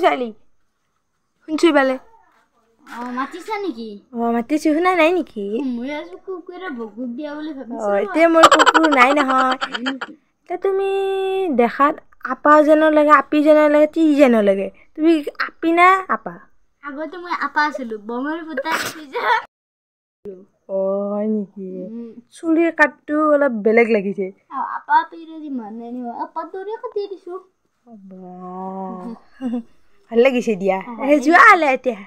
ছোৱালী শুনছো বালে মাতিছা নেকি মাতিছো শুনা নাই নেকি মই আছো কুকুৰে বগুক দিয়া বুলি ভাবিছো এতিয়া মোৰ কুকুৰ নাই নহয় তে তুমি দেখাত আপা যেন লাগে আপি যেন লাগে তি যেন লাগে তুমি আপি না আপা আগতে মই আপা আছিলো বঙৰ ফুটা হয় নেকি চুলিৰ কাটটো অলপ বেলেগ লাগিছে আপা পিৰে যি মানে নি আপা দৰে কাটি দিছো ভাল লাগিছে দিয়া যোৱা হলে এতিয়া